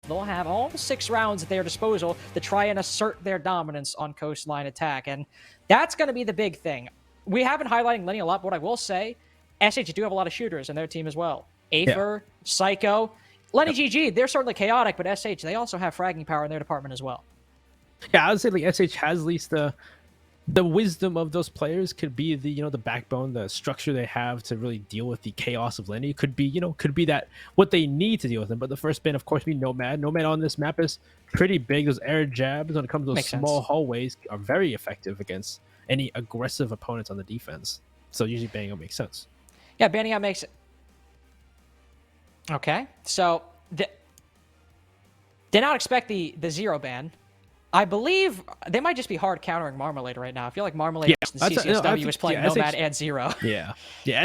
they'll have all 6 rounds at their disposal to try and assert their dominance on Coastline attack. And that's going to be the big thing. We haven't highlighted Lenny a lot, but what I will say, SH do have a lot of shooters in their team as well. Aether, Psycho, LennyGG, they're certainly chaotic, but SH, they also have fragging power in their department as well. Yeah, I would say like SH has at least the wisdom of those players could be the the backbone, the structure they have to really deal with the chaos of Lenny could be that what they need to deal with them. But the first bin, of course, be Nomad. Nomad on this map is pretty big. Those air jabs when it comes to those Makes small sense. hallways are very effective against any aggressive opponents on the defense. So usually banning out makes sense. Yeah, banning out makes it. Okay, so did not expect the 0 ban. I believe they might just be hard countering Marmalade right now. I feel like Marmalade in CCSW was playing Nomad and 0. Yeah,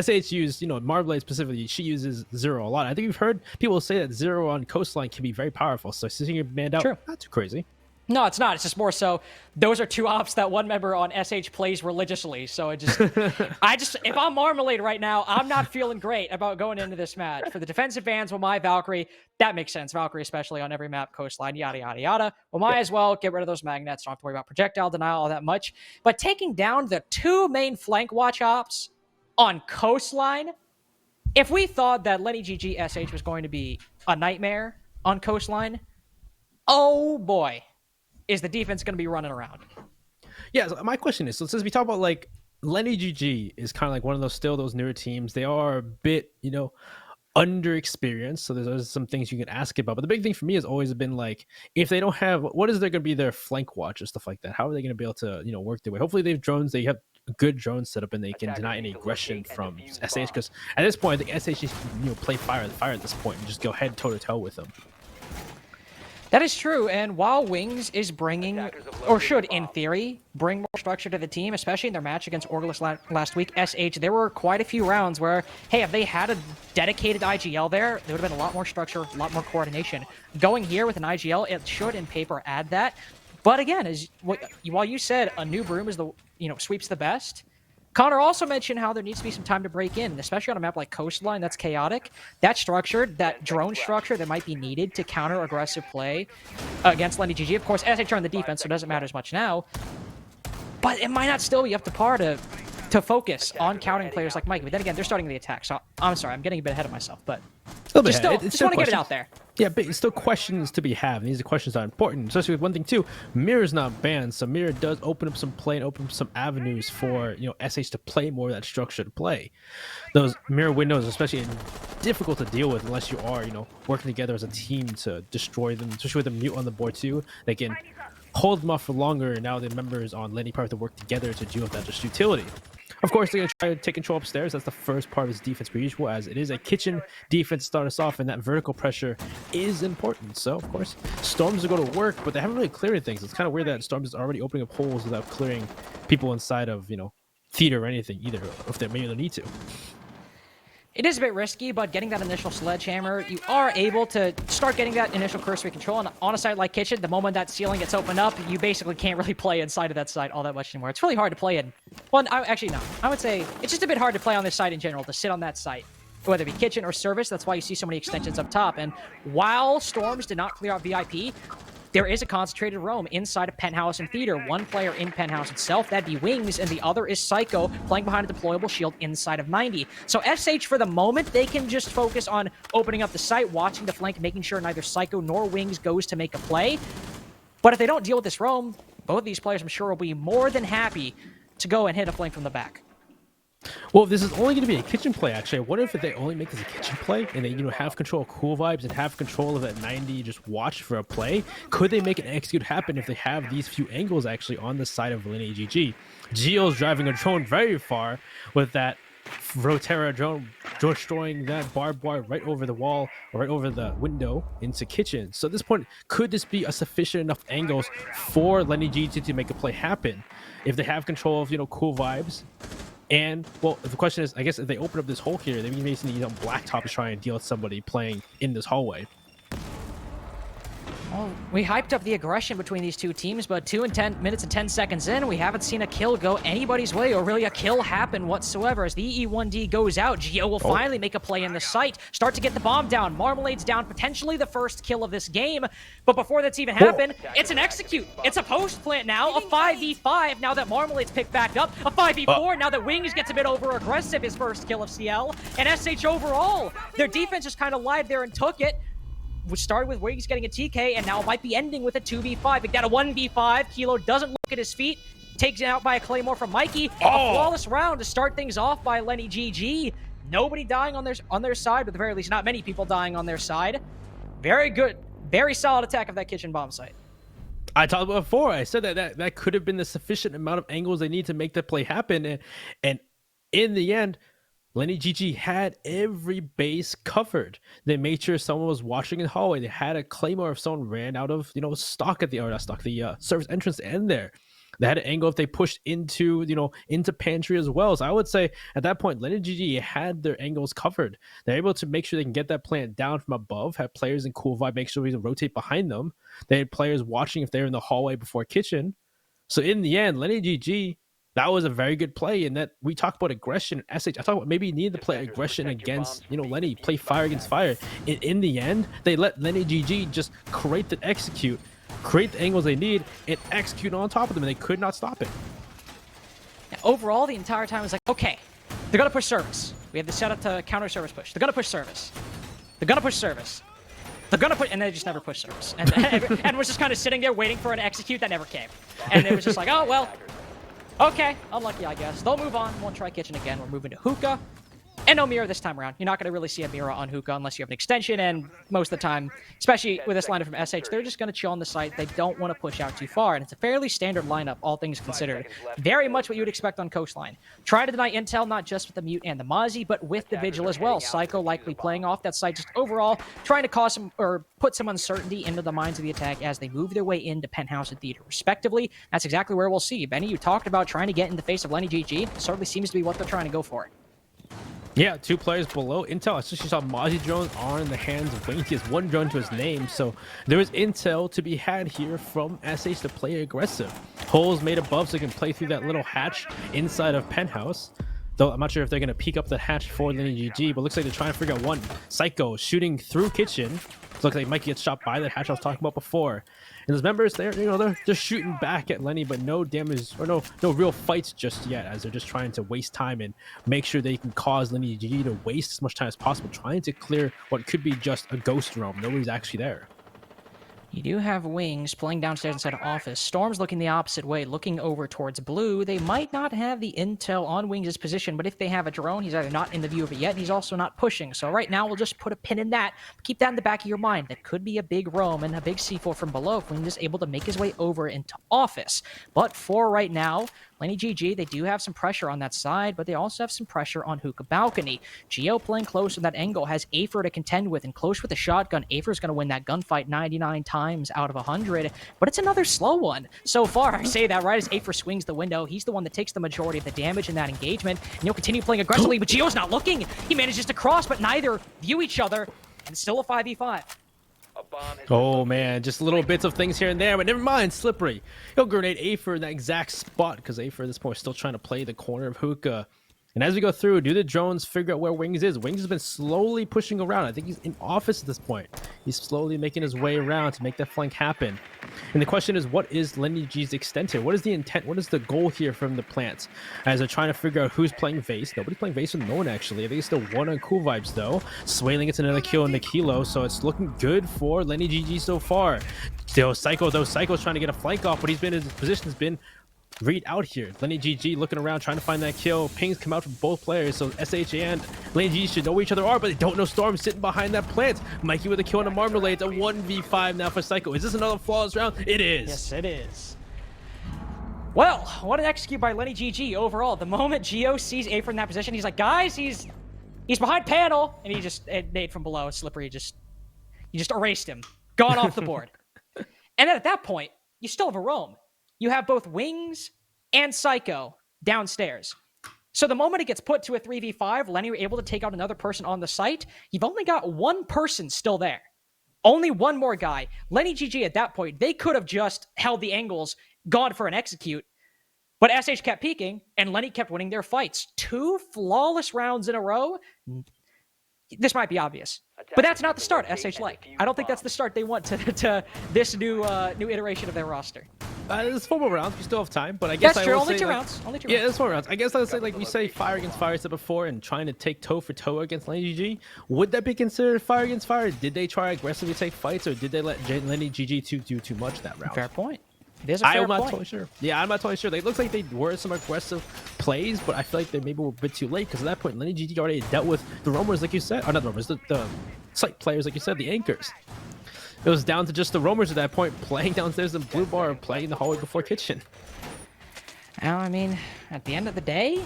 SH used, Marmalade specifically, she uses 0 a lot. I think we've heard people say that 0 on Coastline can be very powerful. So seeing it banned out, not too crazy. No, it's not. It's just more so those are 2 ops that one member on SH plays religiously. So it just, if I'm Marmalade right now, I'm not feeling great about going into this match. For the defensive bans, well, my Valkyrie, that makes sense. Valkyrie, especially on every map, Coastline, yada, yada, yada. Well, might as well get rid of those magnets. Don't have to worry about projectile denial all that much. But taking down the 2 main flank watch ops on Coastline, if we thought that LennyGG SH was going to be a nightmare on Coastline, oh boy, is the defense going to be running around? Yeah, so my question is, so since we talk about like LennyGG is kind of like one of those newer teams, they are a bit, underexperienced. So there's some things you can ask about. But the big thing for me has always been like, if they don't have, what is there going to be their flank watch or stuff like that? How are they going to be able to, work their way? Hopefully they have drones. They have good drones set up and they can deny any aggression from SH. Because at this point, I think SH just play fire at this point and just go head toe to toe with them. That is true, and while Wings is bringing, or should, in theory, bring more structure to the team, especially in their match against Orgulus last week, SH, there were quite a few rounds where, hey, if they had a dedicated IGL there would have been a lot more structure, a lot more coordination. Going here with an IGL, it should, in paper, add that. But again, while you said a new broom is the, sweeps the best, Connor also mentioned how there needs to be some time to break in, especially on a map like Coastline that's chaotic. That structure, that drone structure that might be needed to counter aggressive play against LennyGG. Of course, SH are on the defense, so it doesn't matter as much now. But it might not still be up to par to focus on countering players like Mike. But then again, they're starting the attack, so I'm sorry, I'm getting a bit ahead of myself. But just want to get it out there. Yeah, but it's still questions to be had. And these are questions that are important, especially with one thing too. Mirror's not banned, so Mirror does open up some play and open up some avenues for SH to play more of that structured play. Those mirror windows, especially difficult to deal with unless you are working together as a team to destroy them. Especially with a mute on the board too, they can hold them off for longer. And now the members on Lenny probably have to work together to deal with that just utility. Of course, they're going to try to take control upstairs. That's the first part of his defense per usual, as it is a kitchen defense to start us off, and that vertical pressure is important. So, of course, Storms will go to work, but they haven't really cleared things. It's kind of weird that Storms is already opening up holes without clearing people inside of, theater or anything either, if they maybe they need to. It is a bit risky, but getting that initial sledgehammer, you are able to start getting that initial cursory control. And on a site like Kitchen, the moment that ceiling gets opened up, you basically can't really play inside of that site all that much anymore. It's really hard to play in. Well, actually, no. I would say it's just a bit hard to play on this site in general, to sit on that site, whether it be Kitchen or Service. That's why you see so many extensions up top. And while Storms did not clear out VIP, there is a concentrated roam inside of Penthouse and Theater. One player in Penthouse itself, that'd be Wings, and the other is Psycho, playing behind a deployable shield inside of 90. So SH, for the moment, they can just focus on opening up the site, watching the flank, making sure neither Psycho nor Wings goes to make a play. But if they don't deal with this roam, both of these players, I'm sure, will be more than happy to go and hit a flank from the back. Well, if this is only going to be a kitchen play, actually, I wonder if they only make this a kitchen play and they, have control of cool vibes and have control of that 90, just watch for a play. Could they make an execute happen if they have these few angles actually on the side of LennyGG? Geo's driving a drone very far with that Rotera drone destroying that barbed wire right over the wall or right over the window into kitchen. So at this point, could this be a sufficient enough angles for LennyGG to make a play happen if they have control of, cool vibes? And, well, the question is, I guess if they open up this hole here, they may need Blacktop to try and deal with somebody playing in this hallway. Well, we hyped up the aggression between these two teams, but 2 minutes and 10 seconds in, we haven't seen a kill go anybody's way or really a kill happen whatsoever. As the E1D goes out, Geo will finally make a play in the site, start to get the bomb down. Marmalade's down, potentially the first kill of this game. But before that's even happened, it's an execute. It's a post plant now, a 5v5 now that Marmalade's picked back up, a 5v4 now that Wings gets a bit over-aggressive, his first kill of CL. And SH overall, their defense just kind of lied there and took it. Which started with Wings getting a TK, and now might be ending with a 2v5. We got a 1v5. Kilo doesn't look at his feet. Takes it out by a Claymore from Mikey. A flawless round to start things off by LennyGG. Nobody dying on their side, but at the very least, not many people dying on their side. Very good, very solid attack of that kitchen bomb site. I talked about before. I said that could have been the sufficient amount of angles they need to make that play happen. And in the end, LennyGG had every base covered. They made sure someone was watching in the hallway. They had a Claymore if someone ran out of, stock at the, or not stock, the service entrance to end there. They had an angle if they pushed into, into pantry as well. So I would say at that point, LennyGG had their angles covered. They're able to make sure they can get that plant down from above, have players in cool vibe, make sure we can rotate behind them. They had players watching if they're in the hallway before kitchen. So in the end, LennyGG, that was a very good play, and that we talk about aggression. SH, I talk about maybe you need to play aggression against, Lenny, play fire against fire. In the end, they let LennyGG just create the execute, create the angles they need, and execute on top of them, and they could not stop it. Overall, the entire time, it was like, okay, they're going to push service. We have the setup to counter service push. They're going to push service. They're going to push service. They're going to put, and they just never push service. And was just kind of sitting there waiting for an execute that never came. And it was just like, oh, well, okay, unlucky, I guess. They'll move on. Won't try kitchen again. We're moving to hookah. And no mirror this time around. You're not going to really see a mirror on hookah unless you have an extension, and most of the time, especially with this lineup from SH, they're just going to chill on the site. They don't want to push out too far, and it's a fairly standard lineup, all things considered. Very much what you would expect on Coastline. Try to deny intel, not just with the Mute and the Mozzie, but with the Vigil as well. Psycho likely playing off that site, just overall trying to cause some, or put some uncertainty into the minds of the attack as they move their way into Penthouse and Theater, respectively. That's exactly where we'll see. Benny, you talked about trying to get in the face of LennyGG. Certainly seems to be what they're trying to go for. Yeah, 2 players below intel. I especially saw Mozzie drones are in the hands of Wings. He has 1 drone to his name, so there is intel to be had here from SH to play aggressive. Holes made above so they can play through that little hatch inside of Penthouse. Though I'm not sure if they're going to peek up the hatch for LennyGG, but looks like they're trying to figure out one. Psycho shooting through kitchen. It looks like Mike gets shot by that hatch I was talking about before. And his members, they're just shooting back at Lenny, but no damage or no real fights just yet, as they're just trying to waste time and make sure they can cause LennyGG to waste as much time as possible, trying to clear what could be just a ghost roam. Nobody's actually there. You do have Wings playing downstairs inside of office. Storm's looking the opposite way, looking over towards blue. They might not have the intel on Wings' position, but if they have a drone, he's either not in the view of it yet, and he's also not pushing. So right now, we'll just put a pin in that. Keep that in the back of your mind. That could be a big roam and a big C4 from below if Wings is able to make his way over into office. But for right now, LennyGG, they do have some pressure on that side, but they also have some pressure on hookah balcony. Geo playing close on that angle has Afer to contend with, and close with a shotgun. Afer's going to win that gunfight 99 times out of 100, but it's another slow one so far. I say that right as Afer swings the window. He's the one that takes the majority of the damage in that engagement, and he'll continue playing aggressively, but Geo's not looking. He manages to cross, but neither view each other, and it's still a 5v5. Oh man, just little bits of things here and there, but never mind. Slippery. He'll grenade Afer in that exact spot because Afer at this point is still trying to play the corner of hookah. And as we go through, do the drones figure out where Wings is? Wings has been slowly pushing around. I think he's in office at this point. He's slowly making his way around to make that flank happen. And the question is, what is LennyGG's extent here? What is the intent? What is the goal here from the plants? As they're trying to figure out who's playing Vase. Nobody's playing Vase with no one, actually. I think it's still 1 on Cool Vibes, though. Swaling gets another kill in the Kilo, so it's looking good for LennyGG so far. Still, Psycho's trying to get a flank off, but his position has been read out here. LennyGG looking around, trying to find that kill. Pings come out from both players, so SH and LennyGG should know where each other are, but they don't know Storm sitting behind that plant. Mikey with a kill on the Marmalade. It's a 1v5 now for Psycho. Is this another flawless round? It is. Yes, it is. Well, what an execute by LennyGG overall. The moment Geo sees Afer in that position, he's like, guys, he's behind panel, and he just nade from below. It's slippery. You just erased him. Gone off the board. And then at that point, you still have a roam. You have both Wings and Psycho downstairs. So the moment it gets put to a 3v5, Lenny were able to take out another person on the site. You've only got one person still there. Only one more guy. LennyGG at that point, they could have just held the angles, gone for an execute, but SH kept peeking, and Lenny kept winning their fights. 2 flawless rounds in a row. This might be obvious, but that's not the start SH like. I don't think that's the start they want to this new iteration of their roster. There's 4 more rounds. We still have time, but I guess That's I true. will Only say, 2 like, rounds. Only 2 Yeah, rounds. there's 4 rounds. I guess I'll say, like we say, fire against fire said before, and trying to take toe for toe against LennyGG. Would that be considered fire against fire? Did they try aggressively take fights, or did they let LennyGG do too much that round? Fair point. There's a fair I'm not point. totally sure. Yeah, I'm not totally sure. It looks like they were some aggressive plays, but I feel like they maybe were a bit too late because at that point, LennyGG already dealt with the roamers, like you said. Or not the roamers, the site players, like you said, the anchors. It was down to just the roamers at that point, playing downstairs in blue bar or playing in the hallway before kitchen. Now, I mean, at the end of the day,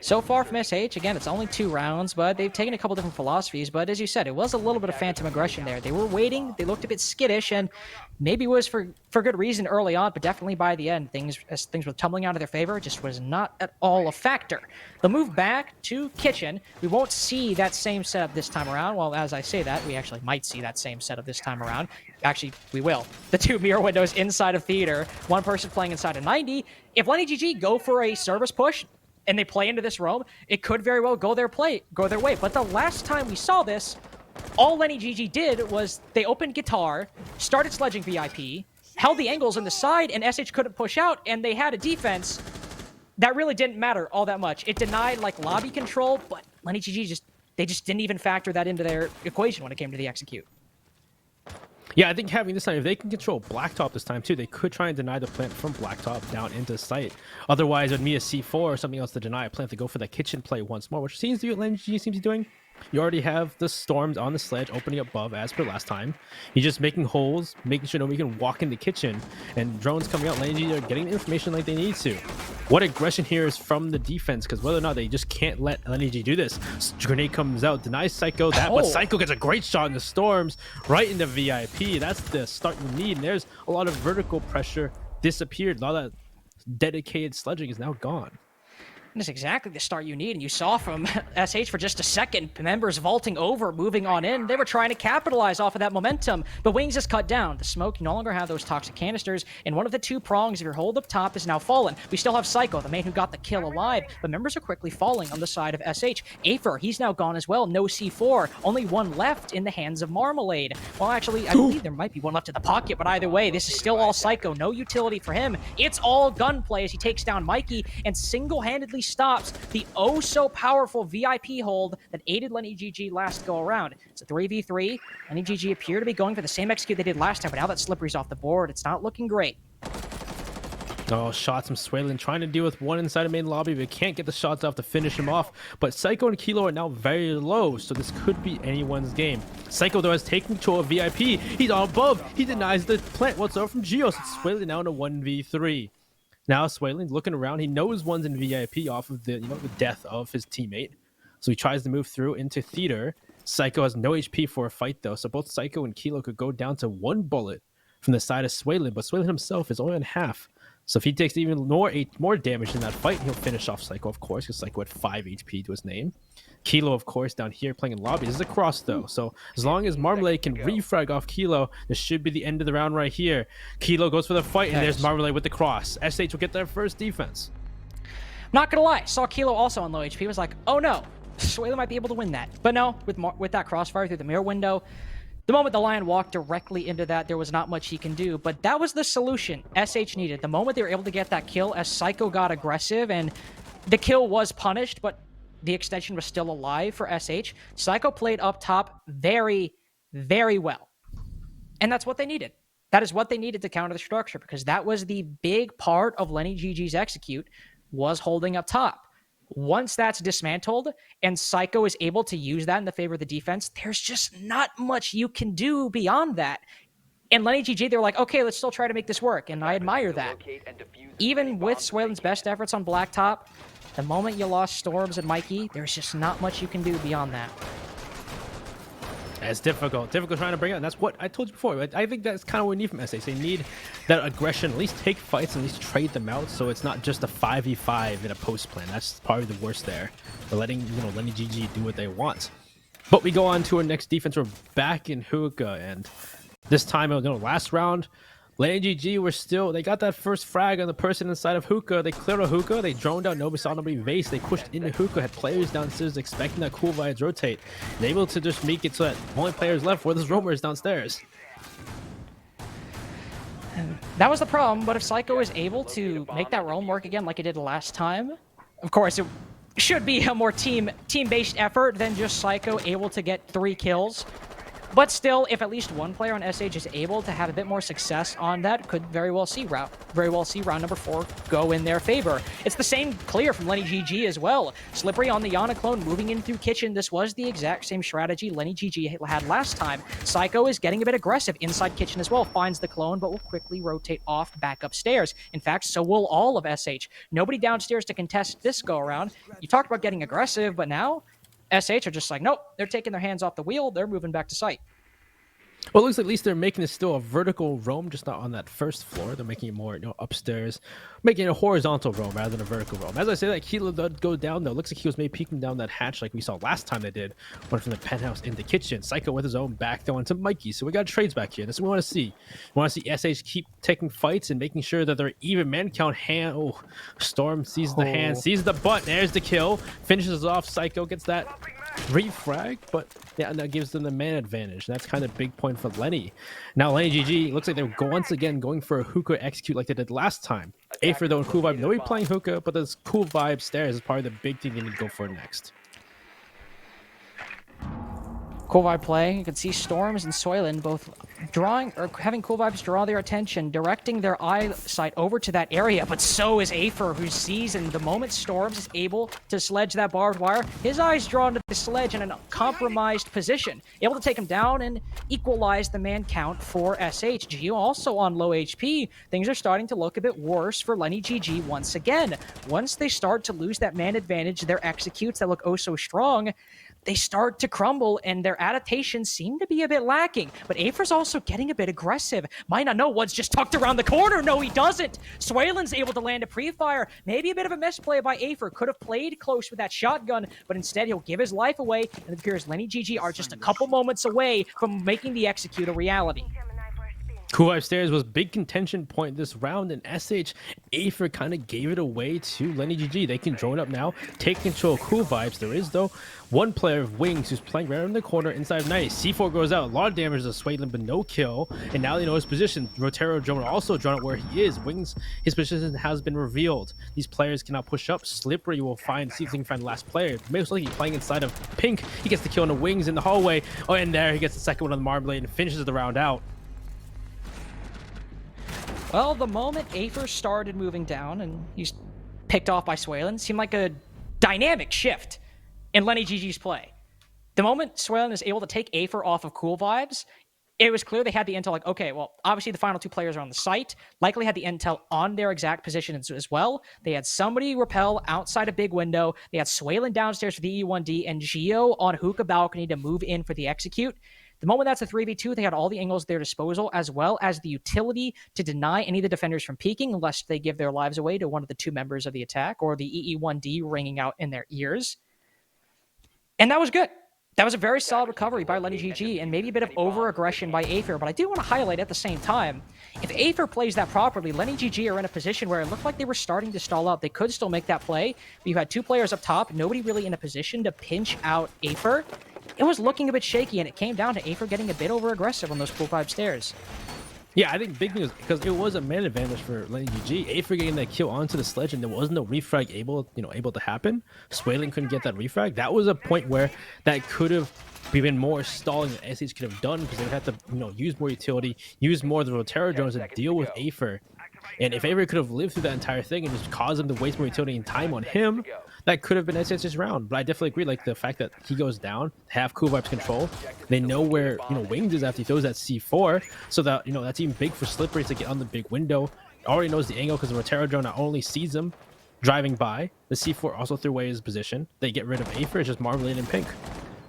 so far from SH, again, it's only 2 rounds, but they've taken a couple different philosophies. But as you said, it was a little bit of phantom aggression there. They were waiting, they looked a bit skittish, and maybe it was for good reason early on, but definitely by the end, as things were tumbling out of their favor, it just was not at all a factor. The move back to kitchen, we won't see that same setup this time around. Well, as I say that, we actually might see that same setup this time around. Actually, we will. The 2 mirror windows inside of theater, 1 person playing inside of 90. If LennyGG go for a service push and they play into this roam, it could very well go their way. But the last time we saw this, all LennyGG did was they opened guitar, started sledging VIP, held the angles on the side, and SH couldn't push out, and they had a defense that really didn't matter all that much. It denied like lobby control, but LennyGG just didn't even factor that into their equation when it came to the execute. Yeah, I think having this time, if they can control Blacktop this time too, they could try and deny the plant from Blacktop down into site. Otherwise, it would be a C4 or something else to deny a plant to go for the kitchen play once more, which seems to be what LennyGG seems to be doing. You already have the storms on the sledge opening above as per last time. You're just making holes, making sure nobody can walk in the kitchen, and drones coming out. LennyGG are getting the information like they need to. What aggression here is from the defense, because whether or not they just can't let LennyGG do this. Grenade comes out, denies Psycho that, but Psycho gets a great shot in the storms right into VIP. That's the start you need, and there's a lot of vertical pressure disappeared. A lot of that dedicated sledging is now gone. That's exactly the start you need, and you saw from SH for just a second, members vaulting over, moving on in. They were trying to capitalize off of that momentum, but Wings is cut down. The smoke no longer have those toxic canisters, and one of the 2 prongs of your hold up top is now fallen. We still have Psycho, the man who got the kill alive, but members are quickly falling on the side of SH. Afer, he's now gone as well, no C4, only 1 left in the hands of Marmalade. Well, actually, I believe there might be 1 left in the pocket, but either way, this is still all Psycho, no utility for him. It's all gunplay as he takes down Mikey and single-handedly stops the oh-so-powerful VIP hold that aided LennyGG last go-around. It's a 3v3. LennyGG appear to be going for the same execute they did last time, but now that Slippery's off the board, it's not looking great. Oh, shots from Swaylin trying to deal with 1 inside of main lobby, but can't get the shots off to finish him off. But Psycho and Kilo are now very low, so this could be anyone's game. Psycho, though, has taken control of VIP. He's on above. He denies the plant whatsoever from Geos. It's Swaylin now in a 1v3. Now Swaylin looking around. He knows 1's in VIP off of the the death of his teammate. So he tries to move through into theater. Psycho has no HP for a fight though, so both Psycho and Kilo could go down to 1 bullet from the side of Swaylin, but Swaylin himself is only on half. So if he takes even more damage in that fight, he'll finish off Psycho, of course, because Psycho had 5 HP to his name. Kilo, of course, down here playing in lobby. This is a cross, though. So as long as Marmalade can refrag off Kilo, this should be the end of the round right here. Kilo goes for the fight, and there's Marmalade with the cross. SH will get their first defense. Not gonna lie, saw Kilo also on low HP, was like, oh no, Swaylin might be able to win that. But no, with that crossfire through the mirror window, the moment the Lion walked directly into that, there was not much he can do. But that was the solution SH needed. The moment they were able to get that kill, as Psycho got aggressive, and the kill was punished, but the extension was still alive for SH. Psycho played up top very, very well. And that's what they needed. That is what they needed to counter the structure, because that was the big part of LennyGG's execute, was holding up top. Once that's dismantled and Psycho is able to use that in the favor of the defense, there's just not much you can do beyond that. And LennyGG, they were like, okay, let's still try to make this work, and I admire that. Even with Swaylin's best efforts on Blacktop, the moment you lost Storms and Mikey, there's just not much you can do beyond that. It's difficult trying to bring it, and that's what I told you before. I think that's kind of what we need from SH. They need that aggression, at least take fights, and at least trade them out, so it's not just a 5v5 in a post plan. That's probably the worst there. They're letting LennyGG do what they want. But we go on to our next defense. We're back in Hookah, and This time, last round, LennyGG were still, they got that first frag on the person inside of hookah. They cleared a hookah, they droned out, nobody saw nobody vase. They pushed into hookah, had players downstairs expecting that cool vibes rotate. And able to just make it so that only players left were those roamers downstairs. That was the problem, but if Psycho is able to make that roam work again like it did last time, of course, it should be a more team-based effort than just Psycho able to get 3 kills. But still, if at least one player on SH is able to have a bit more success on that, could very well see round number 4 go in their favor. It's the same clear from LennyGG as well. Slippery on the Yana clone, moving in through kitchen. This was the exact same strategy LennyGG had last time. Psycho is getting a bit aggressive inside kitchen as well, finds the clone, but will quickly rotate off back upstairs. In fact, so will all of SH. Nobody downstairs to contest this go around. You talked about getting aggressive, but now SH are just like, nope, they're taking their hands off the wheel. They're moving back to site. Well, it looks like at least they're making it still a vertical roam, just not on that first floor. They're making it more, upstairs, making it a horizontal roam rather than a vertical roam. As I say, that Kilo does go down, though. Looks like he was maybe peeking down that hatch like we saw last time they did. Went from the penthouse into kitchen. Psycho with his own back going to Mikey. So we got trades back here. That's what we want to see. We want to see SH keep taking fights and making sure that they're even man count. Storm sees the hand, sees the butt. There's the kill. Finishes off. Psycho gets that refrag, but yeah, that gives them the man advantage. That's kind of big point for Lenny. Now LennyGG looks like they're once again going for a hookah execute like they did last time. Afer though, cool vibe, nobody playing hookah, but this cool vibe stairs is probably the big thing they need to go for next. Cool Vibe play. You can see Storms and Soylent both drawing or having Cool Vibes draw their attention, directing their eyesight over to that area. But so is Afer, who sees, and the moment Storms is able to sledge that barbed wire, his eyes drawn to the sledge in a compromised position, able to take him down and equalize the man count for SH. Geo also on low HP. Things are starting to look a bit worse for LennyGG once again. Once they start to lose that man advantage, their executes that look oh so strong, they start to crumble, and their adaptations seem to be a bit lacking. But Afer's also getting a bit aggressive. Might not know what's just tucked around the corner. No, he doesn't. Swaylen's able to land a pre-fire. Maybe a bit of a misplay by Afer. Could have played close with that shotgun, but instead he'll give his life away, and it appears LennyGG are just a couple moments away from making the execute a reality. Cool Vibe Stairs was big contention point this round, and SH Afer kind of gave it away to LennyGG. They can drone up now, take control of Cool Vibes. There is, though, one player of Wings who's playing right in the corner inside of Night. C4 goes out, a lot of damage to Swaylen, but no kill. And now they know his position. Rotero drone also drawn up where he is. Wings, his position has been revealed. These players cannot push up. Slippery will see if he can find the last player. Most likely playing inside of Pink. He gets the kill on the Wings in the hallway. Oh, and there he gets the second one on the Marmalade and finishes the round out. Well, the moment Afer started moving down and he's picked off by Swaylen, seemed like a dynamic shift in LennyGG's play. The moment Swaylen is able to take Afer off of Cool Vibes, it was clear they had the intel like, okay, well, obviously the final 2 players are on the site, likely had the intel on their exact positions as well. They had somebody repel outside a big window. They had Swaylen downstairs for the E1D and Geo on hookah balcony to move in for the execute. The moment that's a 3v2, they had all the angles at their disposal, as well as the utility to deny any of the defenders from peeking, lest they give their lives away to one of the 2 members of the attack, or the EE1D ringing out in their ears. And that was good. That was a very solid recovery by LennyGG, and maybe a bit of over-aggression by Afer, but I do want to highlight at the same time, if Afer plays that properly, LennyGG are in a position where it looked like they were starting to stall out. They could still make that play, but you had 2 players up top, nobody really in a position to pinch out Afer. It was looking a bit shaky, and it came down to Afer getting a bit over-aggressive on those Cool Vibe stairs. Yeah, I think big thing is because it was a man advantage for LennyGG. Afer getting that kill onto the sledge, and there wasn't no refrag able to happen. Swaylen couldn't get that refrag. That was a point where that could have been more stalling than SH could have done, because they would have to use more utility, use more of the Rotero drones to deal with Afer. And if Afer could have lived through that entire thing and just caused them to waste more utility and time on him, that could have been SH's round. But I definitely agree, like the fact that he goes down, have Cool Vibes control. They know where Wings is after he throws that C4, so that that's even big for Slippery to get on the big window. Already knows the angle because the Rotero drone not only sees him driving by, the C4 also threw away his position. They get rid of Afer, it's just Marmalade and Pink.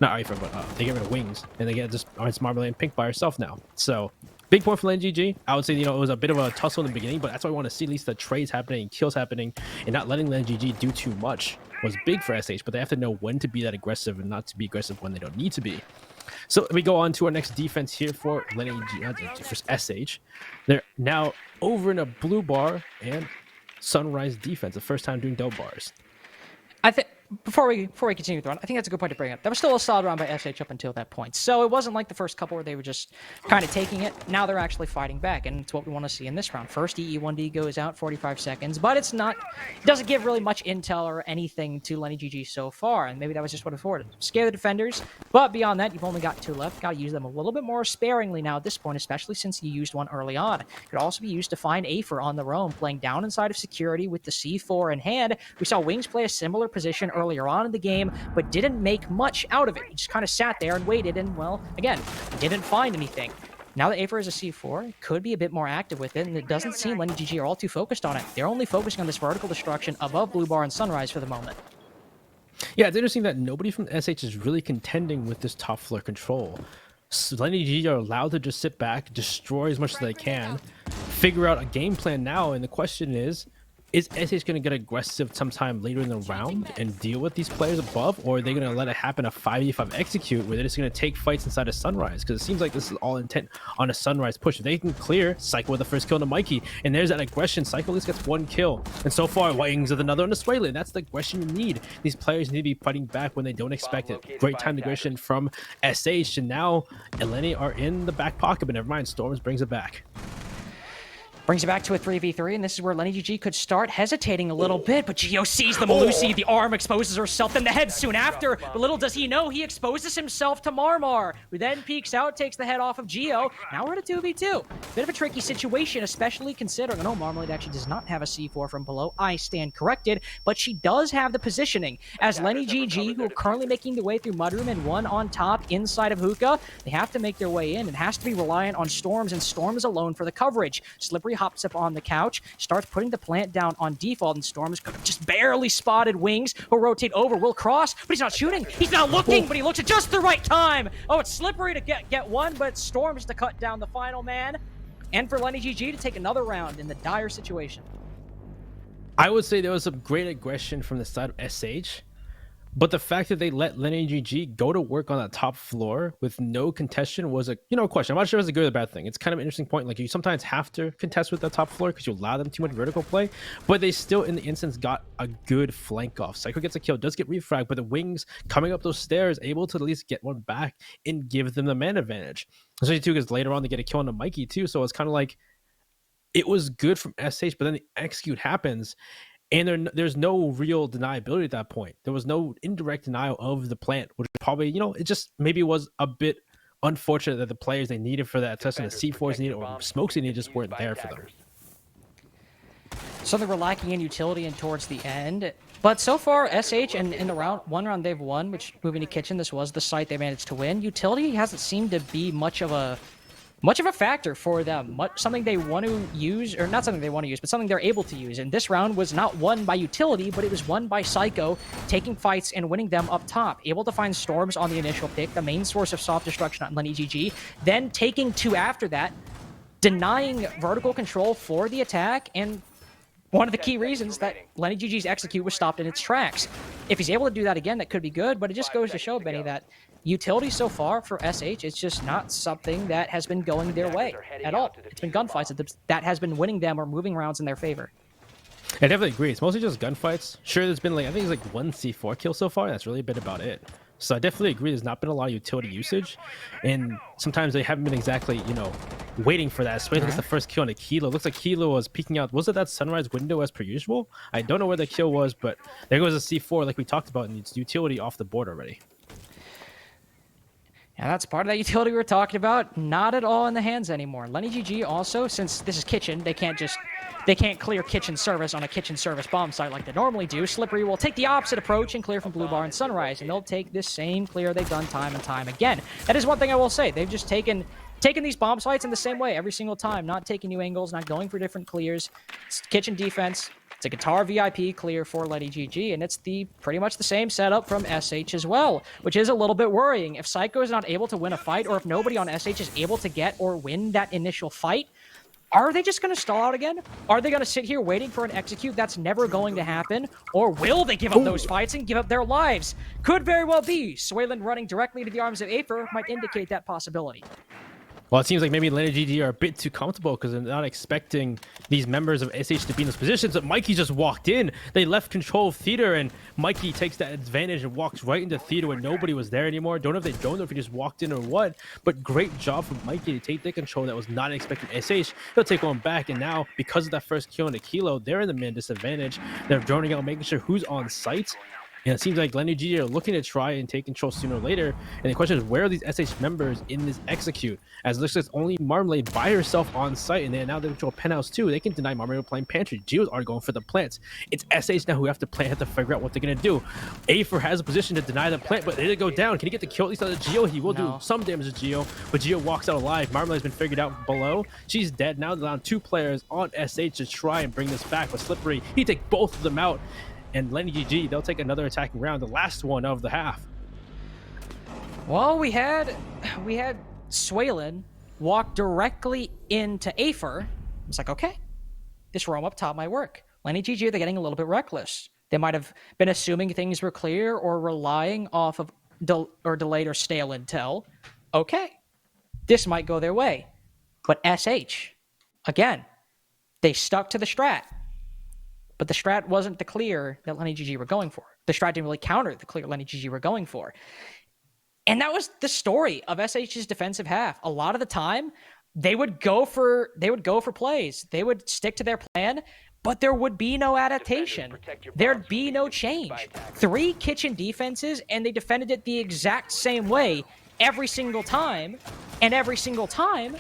Not Afer, but they get rid of Wings, and they get just it's Marmalade and Pink by herself now. So big point for LennyGG. I would say, it was a bit of a tussle in the beginning, but that's why I want to see at least the trades happening, kills happening, and not letting LennyGG do too much was big for SH, but they have to know when to be that aggressive and not to be aggressive when they don't need to be. So we go on to our next defense here for LennyGG, for SH. They're now over in a blue bar and Sunrise defense, the first time doing double bars. I think before we continue with the round, I think that's a good point to bring up. That was still a solid round by SH up until that point. So it wasn't like the first couple where they were just kind of taking it. Now they're actually fighting back, and it's what we want to see in this round. First, EE1D goes out 45 seconds, but it doesn't give really much intel or anything to LennyGG so far, and maybe that was just what it afforded. Scare the defenders, but beyond that, you've only got 2 left. Got to use them a little bit more sparingly now at this point, especially since you used one early on. Could also be used to find Afer on the roam, playing down inside of security with the C4 in hand. We saw Wings play a similar position earlier on in the game, but didn't make much out of it. He just kind of sat there and waited, and, well, again, didn't find anything. Now that Afer is a C4, could be a bit more active with it, and it doesn't seem LennyGG are all too focused on it. They're only focusing on this vertical destruction above Blue Bar and Sunrise for the moment. Yeah, it's interesting that nobody from SH is really contending with this top floor control. So LennyGG are allowed to just sit back, destroy as much as they can, figure out a game plan now, and the question is SH going to get aggressive sometime later in the round and deal with these players above, or are they going to let it happen a 5v5 execute where they're just going to take fights inside of Sunrise? Because it seems like this is all intent on a Sunrise push. If they can clear, Psycho with the first kill to Mikey, and there's that aggression. Psycho at least gets 1 kill, and so far Wings with another on the sway lane. That's the aggression you need. These players need to be fighting back when they don't expect it. Great time to aggression from SH, and now Eleni are in the back pocket, but never mind, Storms brings it back. Brings it back to a 3v3, and this is where LennyGG could start hesitating a little bit, but Gio sees the Malusi, the arm exposes herself, then the head soon after, but little does he know, he exposes himself to Marmar, who then peeks out, takes the head off of Gio. Now we're at a 2v2. Bit of a tricky situation, especially considering, no, Marmalade actually does not have a C4 from below, I stand corrected, but she does have the positioning, as LennyGG, who are currently making their way through Mudroom and 1 on top inside of Hookah, they have to make their way in, and has to be reliant on Storms, and Storms alone for the coverage. Slippery hops up on the couch, starts putting the plant down on default, and Storms just barely spotted Wings, who rotate over, will cross, but he's not shooting, he's not looking, but he looks at just the right time. Oh, it's Slippery to get one, but Storms to cut down the final man, and for LennyGG to take another round in the dire situation. I would say there was some great aggression from the side of SH, but the fact that they let LennyGG go to work on that top floor with no contestation was a question. I'm not sure if it's a good or bad thing. It's kind of an interesting point. Like, you sometimes have to contest with that top floor because you allow them too much vertical play, but they still in the instance got a good flank off. Psycho gets a kill, does get refrag, but the Wings coming up those stairs able to at least get one back and give them the man advantage. Especially too because later on they get a kill on the Mikey too, so it's kind of like it was good from SH, but then the execute happens. And there's no real deniability at that point. There was no indirect denial of the plant, which probably, it just maybe was a bit unfortunate that the players they needed for that test and the C4s needed or smokes needed just weren't there for them. Something we're lacking in utility and towards the end. But so far, SH and in the one round they've won, which moving to Kitchen, this was the site they managed to win. Utility hasn't seemed to be much of a factor for them, something they want to use, or not something they want to use, but something they're able to use. And this round was not won by utility, but it was won by Psycho, taking fights and winning them up top. Able to find Storms on the initial pick, the main source of soft destruction on LennyGG, then taking 2 after that, denying vertical control for the attack, and one of the key reasons that LennyGG's execute was stopped in its tracks. If he's able to do that again, that could be good, but it just goes to show, Benny, that utility so far for SH, it's just not something that has been going their way at all. It's been gunfights that has been winning them or moving rounds in their favor. I definitely agree. It's mostly just gunfights. Sure, there's been I think it's 1 C4 kill so far. That's really been about it. So I definitely agree there's not been a lot of utility usage. And sometimes they haven't been exactly, waiting for that. Especially it's the first kill on a Kilo. Looks like Kilo was peeking out. Was it that Sunrise window as per usual? I don't know where the kill was, but there goes a C4 like we talked about, and it's utility off the board already. And that's part of that utility we were talking about. Not at all in the hands anymore. LennyGG also, since this is Kitchen, they can't clear Kitchen service on a Kitchen service bomb site like they normally do. Slippery will take the opposite approach and clear from Blue Bar and Sunrise, and they'll take this same clear they've done time and time again. That is one thing I will say. They've just taken these bomb sites in the same way every single time, not taking new angles, not going for different clears. It's Kitchen defense. It's a guitar VIP clear for LennyGG, and it's pretty much the same setup from SH as well, which is a little bit worrying. If Psycho is not able to win a fight, or if nobody on SH is able to get or win that initial fight, Are they just going to stall out again? Are they going to sit here waiting for an execute that's never going to happen? Or will they give up those fights and give up their lives? Could very well be. Swaylin running directly into the arms of Aether might indicate that possibility. Well, it seems like maybe LennyGG are a bit too comfortable because they're not expecting these members of SH to be in those positions. But Mikey just walked in. They left control of Theater, and Mikey takes that advantage and walks right into Theater when nobody was there anymore. Don't know if they don't know if he just walked in or what, but great job from Mikey to take the control that was not expected. SH, he'll take one back, and now because of that first kill on the Kilo, they're in the man disadvantage. They're droning out, making sure who's on site. And it seems like LennyGG are looking to try and take control sooner or later. And the question is, where are these SH members in this execute? As it looks like it's only Marmalade by herself on site, and now they control Penthouse too. They can deny Marmalade playing Pantry. Geo's already going for the plants. It's SH now who have to figure out what they're going to do. Aether has a position to deny the plant, but did it go down? Can he get the kill at least on the Geo? He will do some damage to Geo, but Geo walks out alive. Marmalade's been figured out below. She's dead. Now they're down 2 players on SH to try and bring this back, but Slippery, he take both of them out. And LennyGG, they'll take another attacking round, the last one of the half. Well, we had Swaylin walk directly into Aether. It's like, okay, this roam up top might work. LennyGG, they're getting a little bit reckless. They might have been assuming things were clear or relying off of delayed or stale intel. Okay, this might go their way. But SH, again, they stuck to the strat. But the strat wasn't the clear that LennyGG were going for. The strat didn't really counter the clear LennyGG were going for. And that was the story of SH's defensive half. A lot of the time, they would go for plays. They would stick to their plan, but there would be no adaptation. There'd be no change. 3 kitchen defenses, and they defended it the exact same way every single time. And every single time,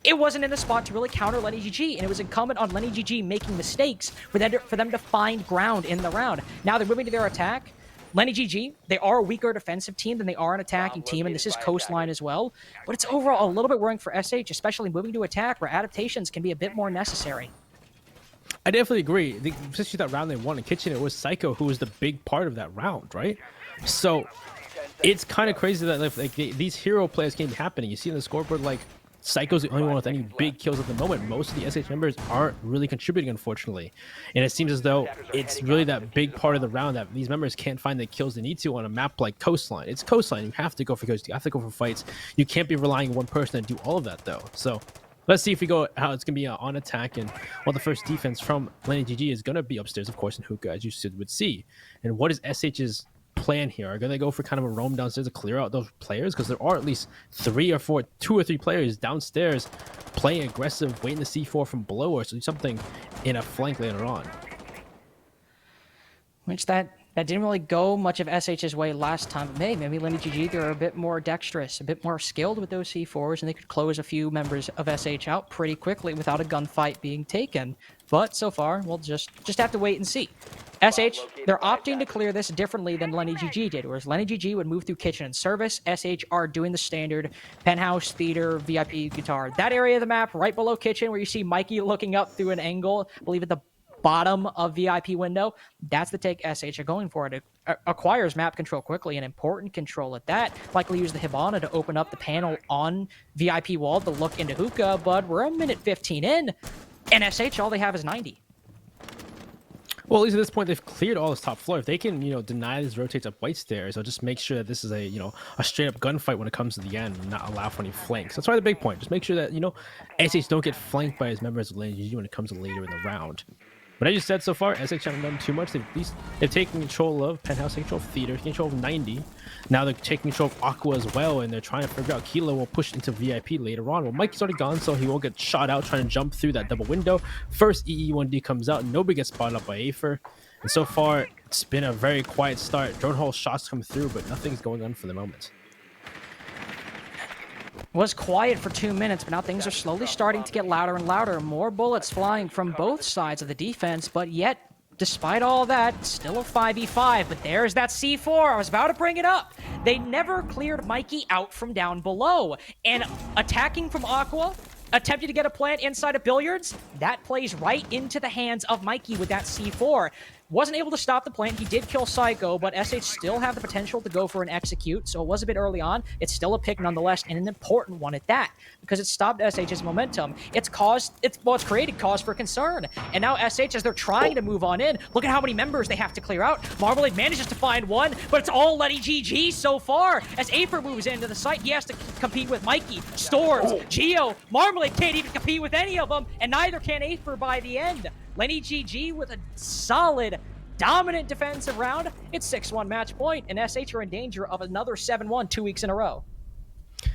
it wasn't in a spot to really counter LennyGG, and it was incumbent on LennyGG making mistakes for them to find ground in the round. Now they're moving to their attack. LennyGG, they are a weaker defensive team than they are an attacking team, and this is Coastline as well. But it's overall a little bit worrying for SH, especially moving to attack, where adaptations can be a bit more necessary. I definitely agree. Especially that round they won in Kitchen, it was Psycho who was the big part of that round, right? So it's kind of crazy that these hero plays can be happening. You see on the scoreboard, like, Psycho's the only one with any big kills at the moment. Most of the SH members aren't really contributing, unfortunately. And it seems as though it's really that big part of the round that these members can't find the kills they need to on a map like Coastline. It's Coastline. You have to go for kills. You have to go for fights. You can't be relying on one person to do all of that, though. So let's see if we go how it's going to be on attack. And well, the first defense from LennyGG is going to be upstairs, of course, in Hookah, as you would see. And what is SH's plan here? Are going to go for kind of a roam downstairs to clear out those players? Because there are at least 2 or 3 players downstairs playing aggressive, waiting to C4 from below or something in a flank later on. Which that didn't really go much of SH's way last time. Maybe LennyGG, they're a bit more dexterous, a bit more skilled with those C4s, and they could close a few members of SH out pretty quickly without a gunfight being taken. But so far, we'll just have to wait and see. SH, they're opting to clear this differently than LennyGG did, whereas LennyGG would move through kitchen and service. SH are doing the standard penthouse, theater, VIP guitar. That area of the map right below kitchen where you see Mikey looking up through an angle, I believe at the bottom of VIP window, that's the take SH are going for. It acquires map control quickly, an important control at that. Likely use the Hibana to open up the panel on VIP wall to look into Hookah, but we're a minute 15 in, and SH, all they have is 90. Well, at least at this point, they've cleared all this top floor. If they can, deny these rotates up white stairs, they'll just make sure that this is a, a straight up gunfight when it comes to the end and not allow for any flanks. That's why the big point. Just make sure that, SH don't get flanked by his members of LennyGG when it comes to later in the round. But as you said so far, SH haven't done too much. They've taken control of Penthouse, control of Theater, control of 90. Now they're taking control of Aqua as well, and they're trying to figure out Kilo will push into VIP later on. Well, Mikey's already gone, so he won't get shot out trying to jump through that double window. First EE1D comes out, nobody gets spotted up by Aether. And so far, it's been a very quiet start. Drone hole shots come through, but nothing's going on for the moment. Was quiet for 2 minutes, but now things are slowly starting to get louder and louder. More bullets flying from both sides of the defense, but yet, despite all that, still a 5v5. But there's that C4. I was about to bring it up. They never cleared Mikey out from down below. And attacking from Aqua, attempting to get a plant inside of Billiards, that plays right into the hands of Mikey with that C4. wasn't able to stop the plant. He did kill Psycho, but SH still have the potential to go for an execute, so it was a bit early on. It's still a pick nonetheless, and an important one at that, because it stopped SH's momentum. It's created cause for concern. And now SH, as they're trying to move on in, look at how many members they have to clear out. Marmalade manages to find one, but it's all LennyGG so far. As Aper moves into the site, he has to compete with Mikey, Storms, Geo. Marmalade can't even compete with any of them, and neither can Aper by the end. LennyGG with a solid, dominant defensive round. It's 6-1 match point, and SH are in danger of another 7-1 2 weeks in a row.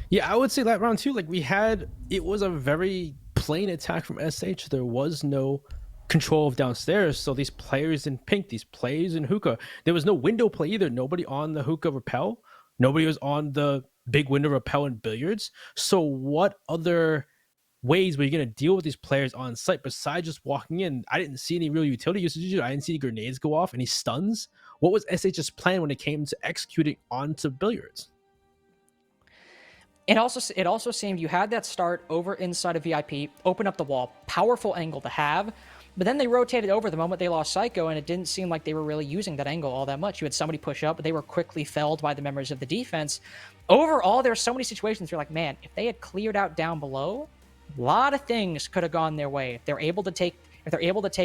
Yeah, I would say that round too. Like it was a very plain attack from SH. There was no control of downstairs. So these players in pink, these players in hookah, there was no window play either. Nobody on the hookah rappel. Nobody was on the big window rappel and billiards. So what other ways were you going to deal with these players on site besides just walking in? I didn't see any real utility usage. I didn't see grenades go off, any stuns. What was SH's plan when it came to executing onto billiards? It also seemed you had that start over inside of VIP, open up the wall, powerful angle to have, but then they rotated over the moment they lost Psycho, and it didn't seem like they were really using that angle all that much. You had somebody push up, but they were quickly felled by the members of the defense. Overall, there's so many situations where you're like, man, if they had cleared out down below, a lot of things could have gone their way. If they're able to take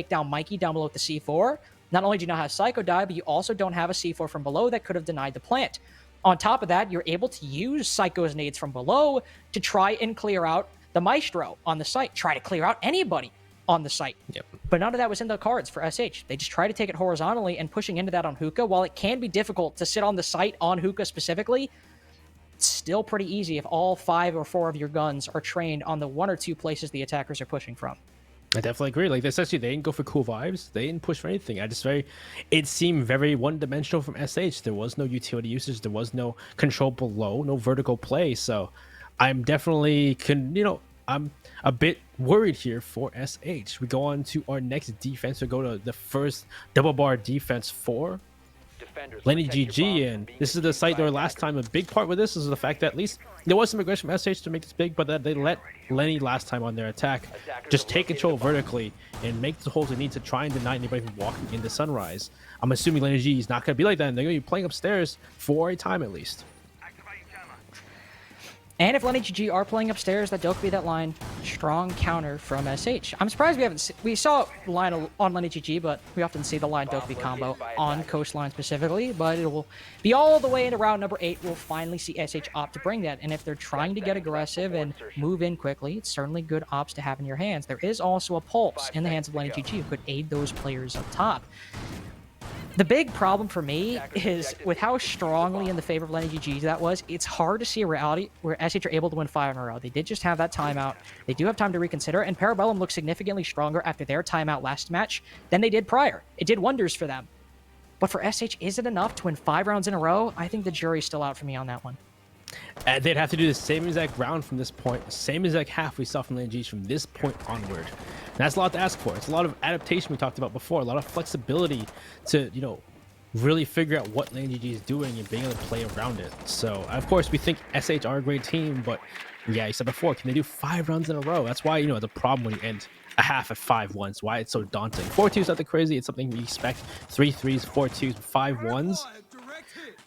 down Mikey down below at the C4, not only do you not have Psycho die, but you also don't have a C4 from below that could have denied the plant. On top of that, you're able to use Psycho's nades from below to try and clear out the Maestro on the site. Try to clear out anybody on the site. Yep. But none of that was in the cards for SH. They just try to take it horizontally, and pushing into that on hookah, while it can be difficult to sit on the site on hookah specifically, it's still pretty easy if all 5 or 4 of your guns are trained on the 1 or 2 places the attackers are pushing from. I definitely agree. Like, essentially, they didn't go for cool vibes. They didn't push for anything. It seemed very one-dimensional from SH. There was no utility usage. There was no control below, no vertical play. So I'm definitely, I'm a bit worried here for SH. We go on to our next defense. We go to the first double bar defense for LennyGG, and this is the site where last time a big part with this is the fact that at least there was some aggression from SH to make this big, but that they let Lenny last time on their attack just take control vertically and make the holes they need to try and deny anybody from walking into Sunrise. I'm assuming LennyGG is not going to be like that, and they're going to be playing upstairs for a time at least. And if LennyGG are playing upstairs, that Dokkaebi that line, strong counter from SH. I'm surprised we saw line on LennyGG, but we often see the line Dokkaebi combo on Coastline specifically, but it will be all the way into round number 8. We'll finally see SH opt to bring that, and if they're trying to get aggressive and move in quickly, it's certainly good ops to have in your hands. There is also a pulse in the hands of LennyGG who could aid those players up top. The big problem for me is with how strongly in the favor of LennyGG that was, it's hard to see a reality where SH are able to win 5 in a row. They did just have that timeout. They do have time to reconsider, and Parabellum looks significantly stronger after their timeout last match than they did prior. It did wonders for them. But for SH, is it enough to win 5 rounds in a row? I think the jury's still out for me on that one. They'd have to do the same exact round from this point, same exact half we saw from LennyGG from this point onward. And that's a lot to ask for. It's a lot of adaptation we talked about before, a lot of flexibility to, really figure out what LennyGG is doing and being able to play around it. So, of course, we think SH are a great team, but yeah, you said before, can they do 5 rounds in a row? That's why, it's a problem when you end a half at 5-1. It's why it's so daunting. 4-2 is nothing crazy. It's something we expect. 3-3s, 4-2s, 5-1s.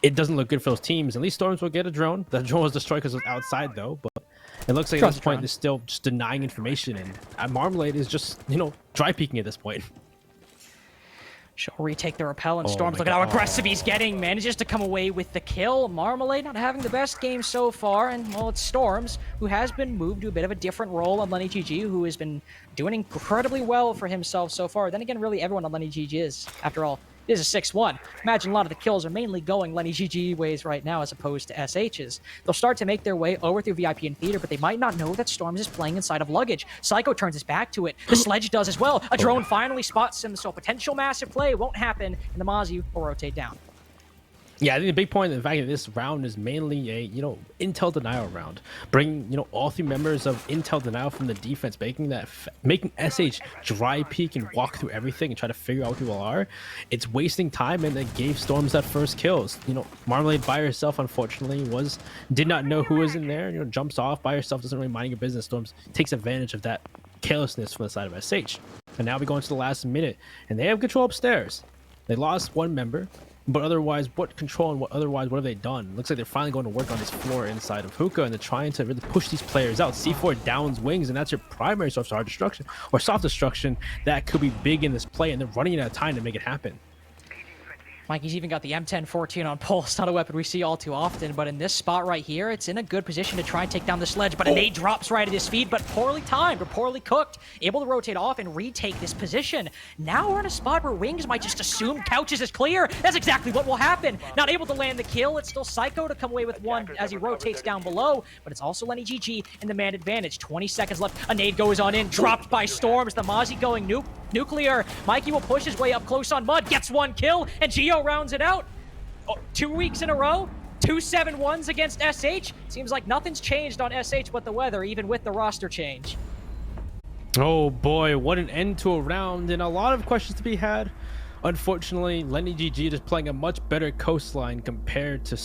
It doesn't look good for those teams. At least Storms will get a drone. The drone was destroyed because it was outside, though. But it looks like at this point, they're still just denying information. And Marmalade is just, dry peeking at this point. She'll retake the rappel, and Storms, look at how aggressive he's getting. Manages to come away with the kill. Marmalade not having the best game so far, and, well, it's Storms, who has been moved to a bit of a different role on LennyGG, who has been doing incredibly well for himself so far. Then again, really everyone on LennyGG is, after all. It is a 6-1. Imagine a lot of the kills are mainly going LennyGG ways right now as opposed to SH's. They'll start to make their way over through VIP and Theater, but they might not know that Storms is playing inside of Luggage. Psycho turns his back to it. The Sledge does as well. A drone finally spots him, so potential massive play won't happen, and the Mazu will rotate down. Yeah, I think the big point in the fact that this round is mainly a, intel denial round. Bring, all 3 members of intel denial from the defense, making SH dry peek and walk through everything and try to figure out what people are. It's wasting time, and it gave Storms that first kills. Marmalade by herself, unfortunately, did not know who was in there. Jumps off by herself, doesn't really mind your business. Storms takes advantage of that carelessness from the side of SH. And now we go into the last minute, and they have control upstairs. They lost one member, but otherwise, what control and what have they done? Looks like they're finally going to work on this floor inside of Hookah, and they're trying to really push these players out. C4 downs Wings, and that's your primary source of hard destruction or soft destruction that could be big in this play, and they're running out of time to make it happen. Mikey's even got the M1014 on Pulse. Not a weapon we see all too often, but in this spot right here, it's in a good position to try and take down the sledge, but a nade drops right at his feet, but poorly timed or poorly cooked. Able to rotate off and retake this position. Now we're in a spot where Wings might just assume Couches is clear. That's exactly what will happen. Not able to land the kill. It's still Psycho to come away with one as he rotates down below, but it's also LennyGG in the man advantage. 20 seconds left. A nade goes on in, dropped by Storms. The Mozzie going nuclear. Mikey will push his way up close on Mud, gets one kill, and Geo rounds it out. 2 weeks in a row, 2 7-1s against SH. Seems like nothing's changed on SH but the weather, even with the roster change. Oh boy, what an end to a round, and a lot of questions to be had. Unfortunately, LennyGG is playing a much better Coastline compared to